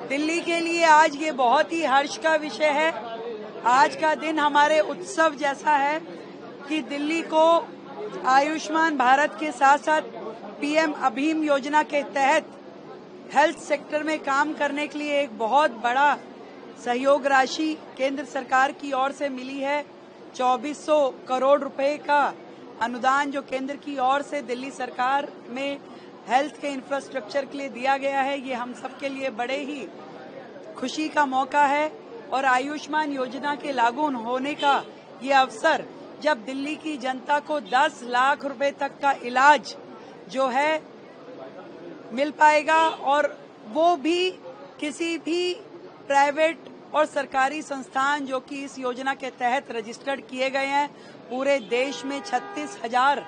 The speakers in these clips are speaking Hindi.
दिल्ली के लिए आज ये बहुत ही हर्ष का विषय है। आज का दिन हमारे उत्सव जैसा है कि दिल्ली को आयुष्मान भारत के साथ साथ पीएम अभीम योजना के तहत हेल्थ सेक्टर में काम करने के लिए एक बहुत बड़ा सहयोग राशि केंद्र सरकार की ओर से मिली है। 2400 करोड़ रुपए का अनुदान जो केंद्र की ओर से दिल्ली सरकार में हेल्थ के इंफ्रास्ट्रक्चर के लिए दिया गया है, ये हम सब के लिए बड़े ही खुशी का मौका है। और आयुष्मान योजना के लागू होने का ये अवसर, जब दिल्ली की जनता को 10 लाख रुपए तक का इलाज जो है मिल पाएगा, और वो भी किसी भी प्राइवेट और सरकारी संस्थान जो कि इस योजना के तहत रजिस्टर्ड किए गए हैं। पूरे देश में 36,000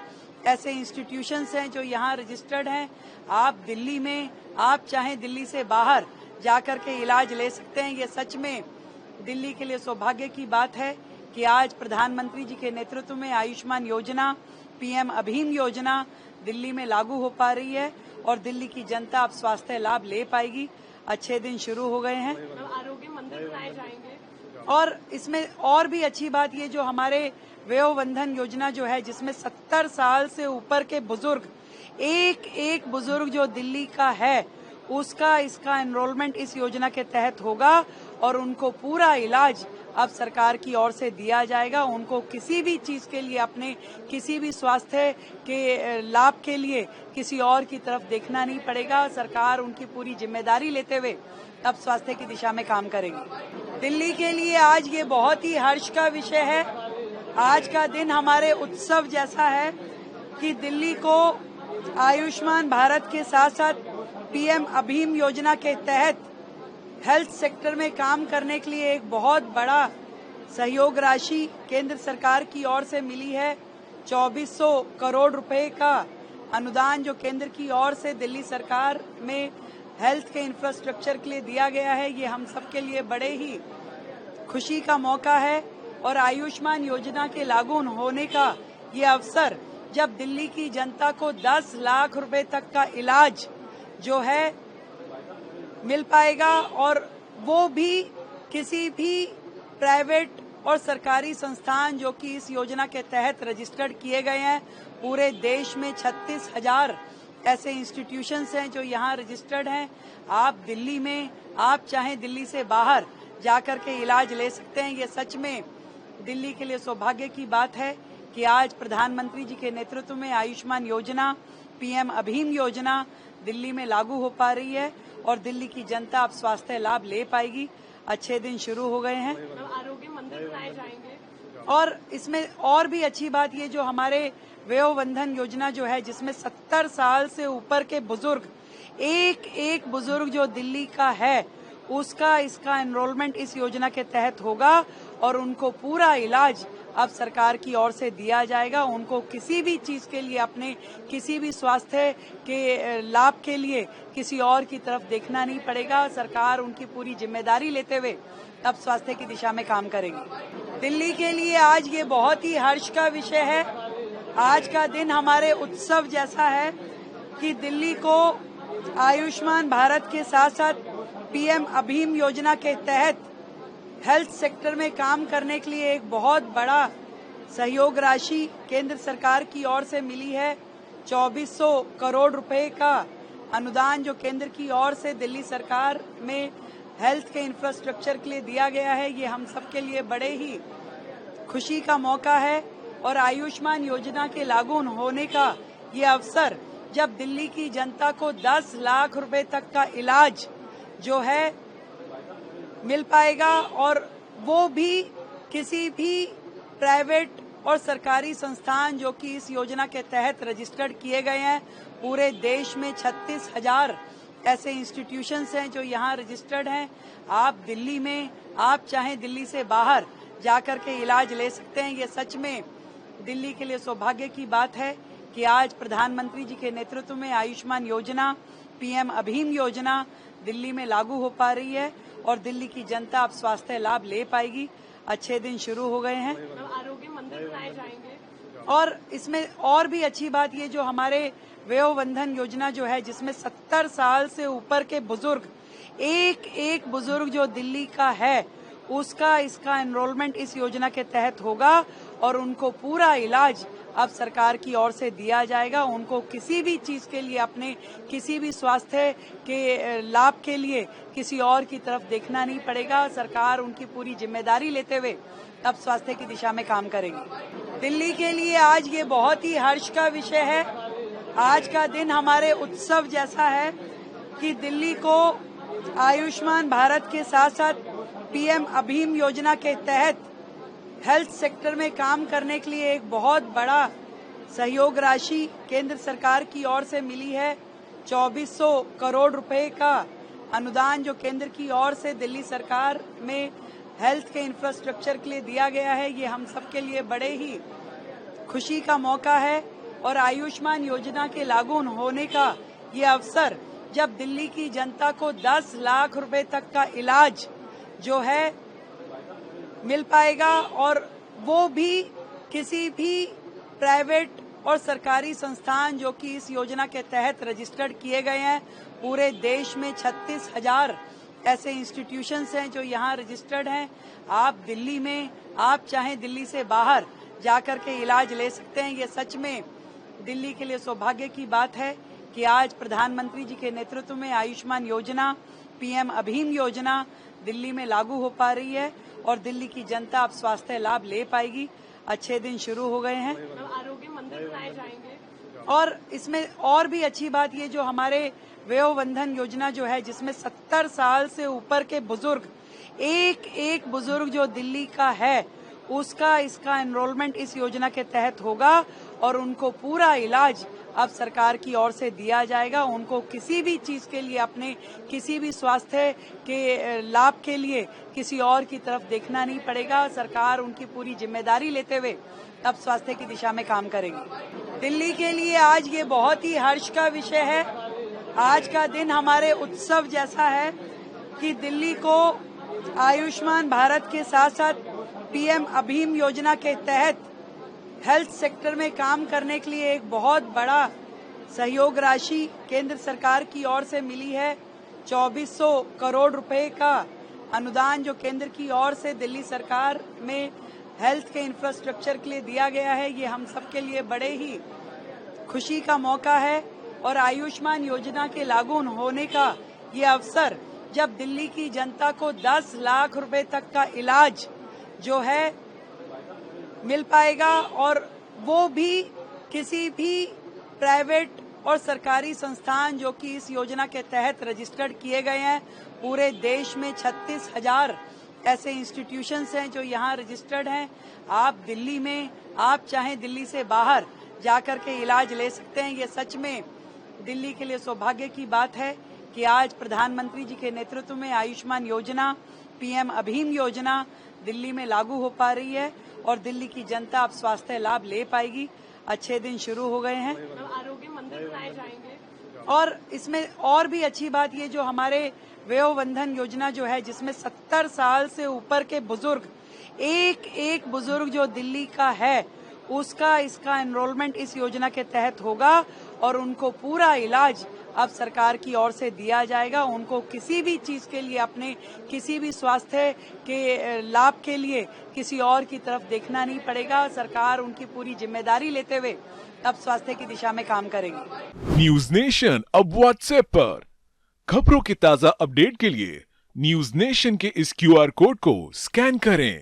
ऐसे इंस्टीट्यूशंस हैं जो यहाँ रजिस्टर्ड हैं। आप दिल्ली में, आप चाहें दिल्ली से बाहर जाकर के इलाज ले सकते हैं। ये सच में दिल्ली के लिए सौभाग्य की बात है कि आज प्रधानमंत्री जी के नेतृत्व में आयुष्मान योजना, पीएम अभीम योजना दिल्ली में लागू हो पा रही है और दिल्ली की जनता अब स्वास्थ्य लाभ ले पाएगी। अच्छे दिन शुरू हो गए हैं। आरोग्य मंदिर बनाए जाएंगे और इसमें और भी अच्छी बात ये, जो हमारे वयोवंधन योजना जो है, जिसमें 70 साल से ऊपर के बुजुर्ग, एक बुजुर्ग जो दिल्ली का है उसका इसका एनरोलमेंट इस योजना के तहत होगा और उनको पूरा इलाज अब सरकार की ओर से दिया जाएगा। उनको किसी भी चीज के लिए, अपने किसी भी स्वास्थ्य के लाभ के लिए किसी और की तरफ देखना नहीं पड़ेगा। सरकार उनकी पूरी जिम्मेदारी लेते हुए अब स्वास्थ्य की दिशा में काम करेगी। दिल्ली के लिए आज ये बहुत ही हर्ष का विषय है। आज का दिन हमारे उत्सव जैसा है कि दिल्ली को आयुष्मान भारत के साथ साथ पीएम अभीम योजना के तहत हेल्थ सेक्टर में काम करने के लिए एक बहुत बड़ा सहयोग राशि केंद्र सरकार की ओर से मिली है। 2400 करोड़ रुपए का अनुदान जो केंद्र की ओर से दिल्ली सरकार में हेल्थ के इंफ्रास्ट्रक्चर के लिए दिया गया है, ये हम सब के लिए बड़े ही खुशी का मौका है। और आयुष्मान योजना के लागू होने का ये अवसर, जब दिल्ली की जनता को 10 लाख रुपए तक का इलाज जो है मिल पाएगा, और वो भी किसी भी प्राइवेट और सरकारी संस्थान जो कि इस योजना के तहत रजिस्टर्ड किए गए हैं। पूरे देश में 36,000 ऐसे इंस्टीट्यूशंस हैं जो यहाँ रजिस्टर्ड हैं। आप दिल्ली में, आप चाहें दिल्ली से बाहर जाकर के इलाज ले सकते हैं। ये सच में दिल्ली के लिए सौभाग्य की बात है कि आज प्रधानमंत्री जी के नेतृत्व में आयुष्मान योजना, पीएम अभीम योजना दिल्ली में लागू हो पा रही है और दिल्ली की जनता अब स्वास्थ्य लाभ ले पाएगी। अच्छे दिन शुरू हो गए हैं। आरोग्य मंदिर बनाए जाएंगे और इसमें और भी अच्छी बात ये, जो हमारे वयोवंधन योजना जो है, जिसमें 70 साल से ऊपर के बुजुर्ग, एक बुजुर्ग जो दिल्ली का है उसका इसका एनरोलमेंट इस योजना के तहत होगा और उनको पूरा इलाज अब सरकार की ओर से दिया जाएगा। उनको किसी भी चीज के लिए, अपने किसी भी स्वास्थ्य के लाभ के लिए किसी और की तरफ देखना नहीं पड़ेगा। सरकार उनकी पूरी जिम्मेदारी लेते हुए अब स्वास्थ्य की दिशा में काम करेगी। दिल्ली के लिए आज ये बहुत ही हर्ष का विषय है। आज का दिन हमारे उत्सव जैसा है कि दिल्ली को आयुष्मान भारत के साथ साथ पीएम अभीम योजना के तहत हेल्थ सेक्टर में काम करने के लिए एक बहुत बड़ा सहयोग राशि केंद्र सरकार की ओर से मिली है। 2400 करोड़ रुपए का अनुदान जो केंद्र की ओर से दिल्ली सरकार में हेल्थ के इंफ्रास्ट्रक्चर के लिए दिया गया है, ये हम सब के लिए बड़े ही खुशी का मौका है। और आयुष्मान योजना के लागू होने का ये अवसर, जब दिल्ली की जनता को 10 लाख रुपए तक का इलाज जो है मिल पाएगा, और वो भी किसी भी प्राइवेट और सरकारी संस्थान जो कि इस योजना के तहत रजिस्टर्ड किए गए हैं। पूरे देश में 36,000 ऐसे इंस्टीट्यूशंस हैं जो यहाँ रजिस्टर्ड हैं। आप दिल्ली में, आप चाहें दिल्ली से बाहर जाकर के इलाज ले सकते हैं। ये सच में दिल्ली के लिए सौभाग्य की बात है कि आज प्रधानमंत्री जी के नेतृत्व में आयुष्मान योजना, पीएम अभीम योजना दिल्ली में लागू हो पा रही है और दिल्ली की जनता अब स्वास्थ्य लाभ ले पाएगी। अच्छे दिन शुरू हो गए हैं। आरोग्य मंदिर बनाए जाएंगे और इसमें और भी अच्छी बात ये, जो हमारे वयोवंधन योजना जो है, जिसमें 70 साल से ऊपर के बुजुर्ग, एक एक बुजुर्ग जो दिल्ली का है उसका इसका एनरोलमेंट इस योजना के तहत होगा और उनको पूरा इलाज अब सरकार की ओर से दिया जाएगा। उनको किसी भी चीज के लिए अपने किसी भी स्वास्थ्य के लाभ के लिए किसी और की तरफ देखना नहीं पड़ेगा। सरकार उनकी पूरी जिम्मेदारी लेते हुए अब स्वास्थ्य की दिशा में काम करेगी। दिल्ली के लिए आज ये बहुत ही हर्ष का विषय है। आज का दिन हमारे उत्सव जैसा है कि दिल्ली को आयुष्मान भारत के साथ साथ पीएम अभीम योजना के तहत हेल्थ सेक्टर में काम करने के लिए एक बहुत बड़ा सहयोग राशि केंद्र सरकार की ओर से मिली है। 2400 करोड़ रुपए का अनुदान जो केंद्र की ओर से दिल्ली सरकार में हेल्थ के इंफ्रास्ट्रक्चर के लिए दिया गया है, ये हम सबके लिए बड़े ही खुशी का मौका है। और आयुष्मान योजना के लागू होने का ये अवसर जब दिल्ली की जनता को 10 लाख रुपए तक का इलाज जो है मिल पाएगा और वो भी किसी भी प्राइवेट और सरकारी संस्थान जो कि इस योजना के तहत रजिस्टर्ड किए गए हैं। पूरे देश में 36,000 ऐसे इंस्टीट्यूशंस हैं जो यहाँ रजिस्टर्ड हैं। आप दिल्ली में, आप चाहें दिल्ली से बाहर जाकर के इलाज ले सकते हैं। ये सच में दिल्ली के लिए सौभाग्य की बात है कि आज प्रधानमंत्री जी के नेतृत्व में आयुष्मान योजना, पीएम अभीम योजना दिल्ली में लागू हो पा रही है और दिल्ली की जनता अब स्वास्थ्य लाभ ले पाएगी। अच्छे दिन शुरू हो गए हैं आरोग्य मंदिर बनाए जाएंगे और इसमें और भी अच्छी बात ये जो हमारे वयोवंधन योजना जो है, जिसमें 70 साल से ऊपर के बुजुर्ग एक एक बुजुर्ग जो दिल्ली का है उसका इसका एनरोलमेंट इस योजना के तहत होगा और उनको पूरा इलाज अब सरकार की ओर से दिया जाएगा। उनको किसी भी चीज के लिए अपने किसी भी स्वास्थ्य के लाभ के लिए किसी और की तरफ देखना नहीं पड़ेगा। सरकार उनकी पूरी जिम्मेदारी लेते हुए अब स्वास्थ्य की दिशा में काम करेगी। दिल्ली के लिए आज ये बहुत ही हर्ष का विषय है। आज का दिन हमारे उत्सव जैसा है कि दिल्ली को आयुष्मान भारत के साथ साथ पीएम अभीम योजना के तहत हेल्थ सेक्टर में काम करने के लिए एक बहुत बड़ा सहयोग राशि केंद्र सरकार की ओर से मिली है। 2400 करोड़ रुपए का अनुदान जो केंद्र की ओर से दिल्ली सरकार में हेल्थ के इंफ्रास्ट्रक्चर के लिए दिया गया है, ये हम सबके लिए बड़े ही खुशी का मौका है। और आयुष्मान योजना के लागू होने का ये अवसर जब दिल्ली की जनता को 10 लाख रुपए तक का इलाज जो है मिल पाएगा और वो भी किसी भी प्राइवेट और सरकारी संस्थान जो कि इस योजना के तहत रजिस्टर्ड किए गए हैं। पूरे देश में 36,000 ऐसे इंस्टीट्यूशंस हैं जो यहाँ रजिस्टर्ड हैं। आप दिल्ली में, आप चाहें दिल्ली से बाहर जाकर के इलाज ले सकते हैं। ये सच में दिल्ली के लिए सौभाग्य की बात है कि आज प्रधानमंत्री जी के नेतृत्व में आयुष्मान योजना, पीएम अभीम योजना दिल्ली में लागू हो पा रही है और दिल्ली की जनता अब स्वास्थ्य लाभ ले पाएगी। अच्छे दिन शुरू हो गए हैं आरोग्य मंदिर बनाए जाएंगे और इसमें और भी अच्छी बात ये जो हमारे वयोवंधन योजना जो है, जिसमें 70 साल से ऊपर के बुजुर्ग एक एक बुजुर्ग जो दिल्ली का है उसका इसका एनरोलमेंट इस योजना के तहत होगा और उनको पूरा इलाज अब सरकार की ओर से दिया जाएगा। उनको किसी भी चीज के लिए अपने किसी भी स्वास्थ्य के लाभ के लिए किसी और की तरफ देखना नहीं पड़ेगा। सरकार उनकी पूरी जिम्मेदारी लेते हुए अब स्वास्थ्य की दिशा में काम करेगी। न्यूज नेशन अब व्हाट्सएप पर खबरों की ताजा अपडेट के लिए न्यूज नेशन के इस QR कोड को स्कैन करें।